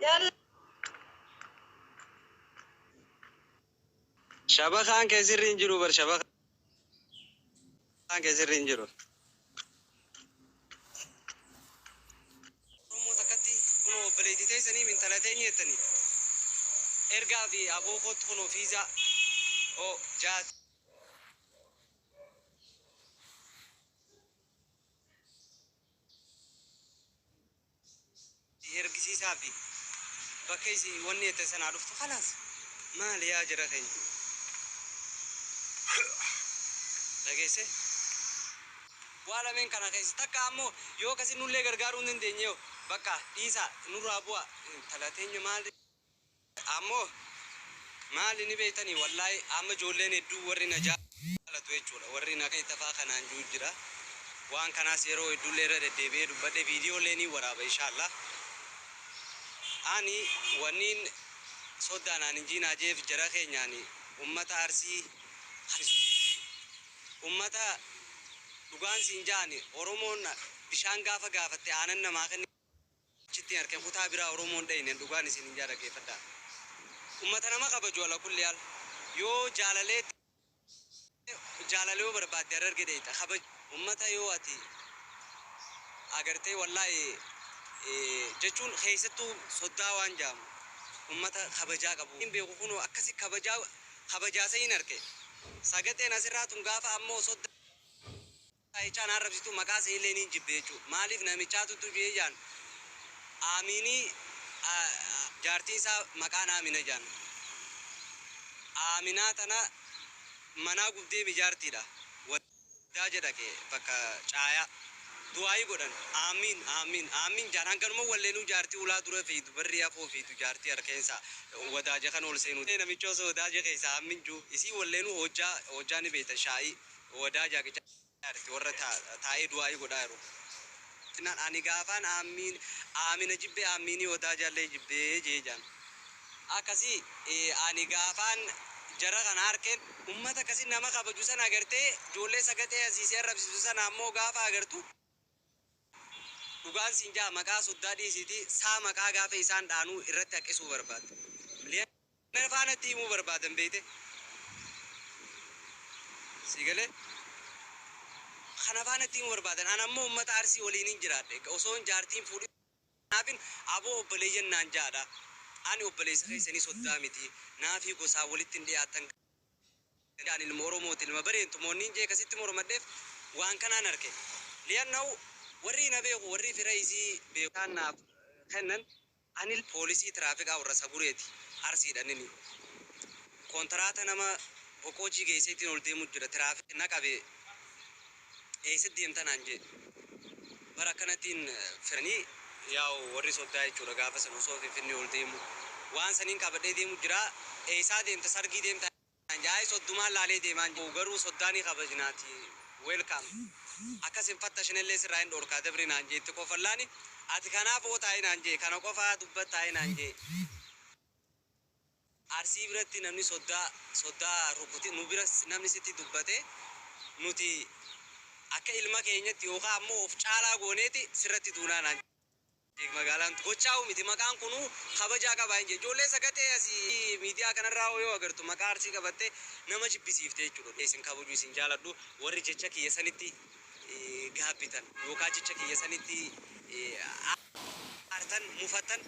يلا شبكان كسر رينجرو بر شبكان كسر رينجرو رومو تكتي كنو بليدي تيسني من 30 يتني ارجع في ابو خد كنو فيزا او جات ارجسي سافي بكيسي وني تسنا عرفت خلاص ما لي اجر خين لقيسه wala men kana kai taka ammo yo kasi nulle gargaru nden denyo baka isa nuru abua talatenyo mal ammo mal ni beitani wallahi amma jolle ne du warri na jala to echola warri na kai tafa kana jujira wan kana sero dulle re debe du bade video le ni waraba inshallah ani wanin sodana ninjina jef jara kenyani ummata arsi ummata dugaan sinjaani oromoon bishaan gaafa gaafatte aanan namaa kan chitti harkeen kutaa biraa oromoon dhayne dugaan isin hin jaalageeffadha ummata nama kabaju ala kulli al yoo jaalalee barbaadde arge deeta kabaj ummata yoo ati agartee wallahi jechuun keessattuu soddaa waan jaamu ummata kabajaa qabu hin beeku kunoo akkasi kabajaa sayin arke sagateen asirraa tun gaafa ammoo soddaa Aichaan arrabsitu maqaa seelleen jibbeechu maaliif namichaatu tujee amini jaartii isaa maqaan amina jaan aminaa tana manaa gubdee mijaartiidha waddaa jedhake bakka caaya du'aayi godhan amin jaan hanganuma walleenuu jaartii ulaa dura feetu barri afoo feetu jaartii harkeensa wadaaje kan ol seenu namicha osoo wadaaje keessa amin juu isii walleenuu hojjaa ni beeta shaayii wadaaja warra taa'ee du'aayi godhaa jiru tinan ani gaafaan amina jibbe amini odaa jalle jibbe jeejaan akasi ani gaafaan jara kana harkeen ummata kasi nama kabaju sana agartee joollee sagatee asiisee arrabsiisu sana ammoo gaafa agartu dhugaan sinjaa maqaa soddaa dhiisiti saa maqaa gaafa isaan dhaanuu irratti haqisuu barbaada liyan faanatti himuu barbaadan beete sigalee kana faanatti himuu barbaadan an ammoo ummata arsii waliin jiraadhe osoon jaartiin fuudhi naafin aboo obboleeyyan naan jaadha ani obboleessa keessanii soddaa miti naafi gosaa walitti dhiyaatan ani ilma oromooti ilma bareentu moonniin jee kasitti mormadheef waan kanaan arge liyannaa'u warri na beeku warri fira isii beekaan naaf kennan ani poolisii tiraafikaa warra sabureeti arsiidhanini kontiraata nama boqoojii geesseetiin ol deemu jira tiraafik naqabe eessa deemtanaan jee bara kanattiin firanii yaa'u warri soddaa jechuudha gaafa san osoo finfinnee ol deemu waan saniin qabadhee deemu jira eessaa deemta sargii deemta jaay soddumaan laalee deemaan jiru garuu soddaanii kabajnaati welcome akkasin fattashinillee sirraa hin dhorkaa dabri naan jeetti qofallaani ati kanaaf ootaa'e naan jee kana qofaa dubbattaa'e naan jee arsii biratti namni soddaa rukuti nu bira namni sitti dubbate nuti akka ilma keenyatti yookaan ammoo of caalaa gooneeti sirratti duunaa naan magaalaan gochaa'u miti maqaan kunu kabajaa qabaa hin jee ijoollee sagatee asii miidiyaa kanarraa yoo agartu maqaa arsii qabatte nama jibbisiifte jechuudha isin kabaju isin jaaladhu warri jecha kiyya sanitti gaabbitan yookaan jecha kiyya sanitti aartan mufatan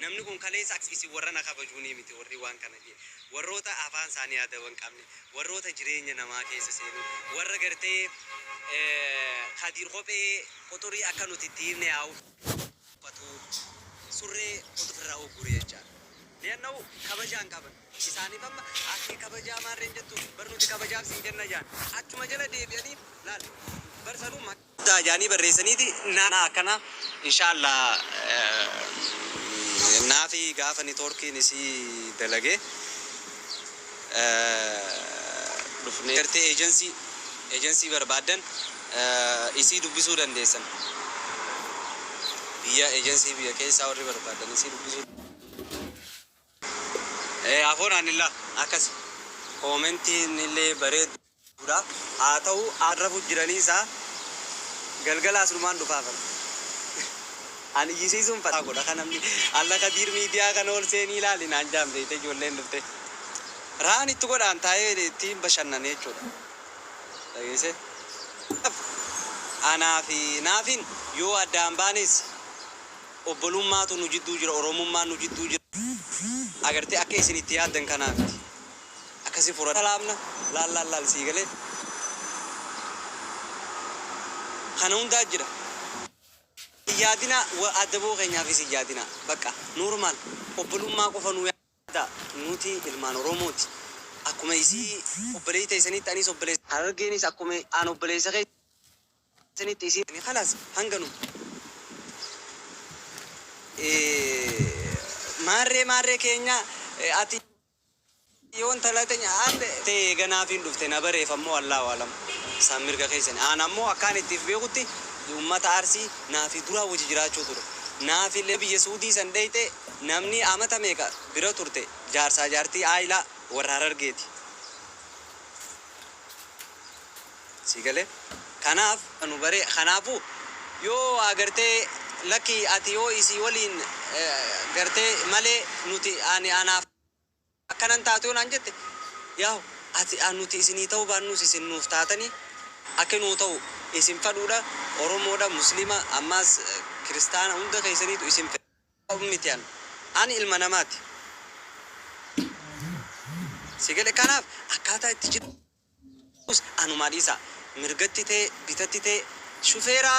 namni kun kaleessa isin warra na kabajuunii miti warri waan kana jee warroota afaan isaanii yaadawan qabne warroota jireenya namaa keessa seenu warra gartee kadiir kophee qotorii akka nuti itti himne yaa'u surree qotorraa ogguree jechaadha liyannaa'u kabajaan qaban isaaniif amma akkee kabajaa maarreen jettu barnuti kabajaaf siin jenna jaan achuma jala deebi'anii laal barsanuu maqaa jaanii barreessaniiti naana akkana inshaallah naafi gaafa ni torkiin isii dalage dhufnee gartee eejensii barbaadan isii dubbisuu dandeessan biyya eejensii biyya keessaa warri barbaadan isii dubbisuu afoon anilla akkas koomentiin illee bareeduudha haa ta'u arrafu jiranii isaa galgala asumaan dhufaafan Ani yisiisuun fadhaa godha kanamni alla Kadir miidiyaa kana ol seenii ilaali naan jaamte ijoolleen dhufte. Raan itti godhaan taa'ee ittiin bashannanee jechuudha. Dhageesse. Anaa fi naafin yoo addaan baanes obbolummaatu nu jidduu jira, oromummaan nu jidduu jira. Agartee akka isin itti yaaddan kanaafiti. Akkasi fura laamna laal sii galee. Kana hundaa jira. Yaadina adda boo keenyaafis yaadina. Bakka normaal obbolummaa qofa nu yaada nuti ilmaan Oromooti. Akkuma isii obboleessa isinitti anis obboleessa Harargeenis akkuma aan obboleessa isinitti isii khalaas hanganu. Maarree keenya ati yoon talatenya ande te ganaafin dhufte na bareeffammoo Allahu alam isaan mirga keessan aan ammoo akkaan ittiif beekutti ummata Arsii naafi dura wajji jiraachuu ture naafi illee biyya Suudii san dheeyte namni amata meeqa bira turte jaarsaa jaartii aayilaa warra Harargeeti sigale kanaaf anu bare kanaafu yoo agartee laki ati yoo isii waliin gartee malee nuti anaaf akkanan taatu naan jette yaa ati nuti isinii ta'uu baannus isin nuuf taatanii akka nuu ta'u isin fadhuudha Oromoodha Muslima ammas Kiristaana hunda keessaniitu isin fedhan ani ilma namaati sigale kanaaf akkaataa itti jiru anumaa dhiisa mirgatti ta'e bitatti ta'e shufeera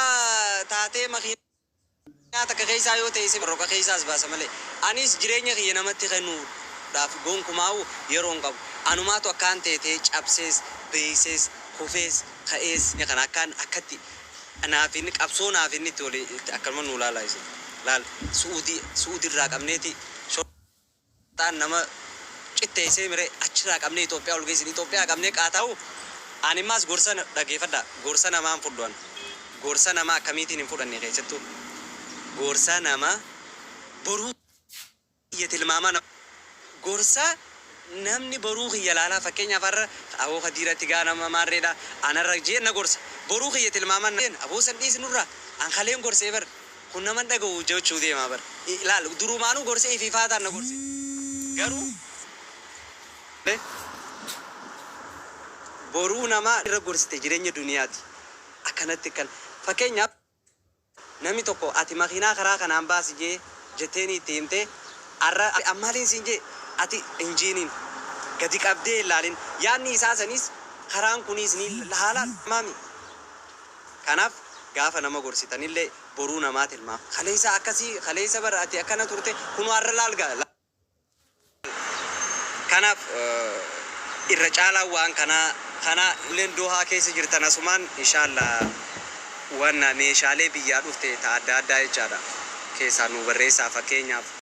taatee makiinaa takka keessaa yoo ta'e isin roqa keessaas baasa malee anis jireenya kiyya namatti kennuudhaaf gonkumaa'u yeroon qabu anumaatu akkaan ta'e cabsees beeysees kufees ka'ees kan akkaan akkatti naafin qabsoo naafin itti oli akkanuma nu laalaa isin laal Suudii irraa qabneeti shotaan nama citteessee mire achirraa qabnee Itoophiyaa ol geessin Itoophiyaa qabnee qaataa'u animaas gorsa dhageeffadha gorsa namaan fudhan gorsa nama akkamiitiin hin fudhanne keessattuu gorsa nama boruu kiyya tilmaamaa gorsa namni boruu kiyya laalaa fakkeenyaaf har'a aboo Kadiratti gaanama maarreedha anarra jeenna gorsa boruu kiyya tilmaamaa aboo san dhiisnurraa an kaleen gorsee bar kun nama dhaga'u jechuu deemaa bar ilaal durumaanuu gorsee ififaataan na gorse garuu boruu nama irra gorsite jireenya duniyaati akkanatti kan fakkeenyaaf namni tokko ati makiinaa karaa kanaan baasi jee jetteeni itti himte arra ammaaliin siin jee ati injiiniin gadi qabdee ilaalin yaadni isaa sanis karaan kunis ni haalaan maami kanaaf gaafa nama gorsitanillee boruu namaa tilmaa kaleessa akkasii kaleessa bara ati akkana turte kun warra laalga kanaaf irra caalaa waan kana uleen Dohaa keessa jirtan asumaan inshallah wanna meeshaalee biyyaa dhufte ta adda addaa jechaadha keessaa nu barreessaa fakkeenyaaf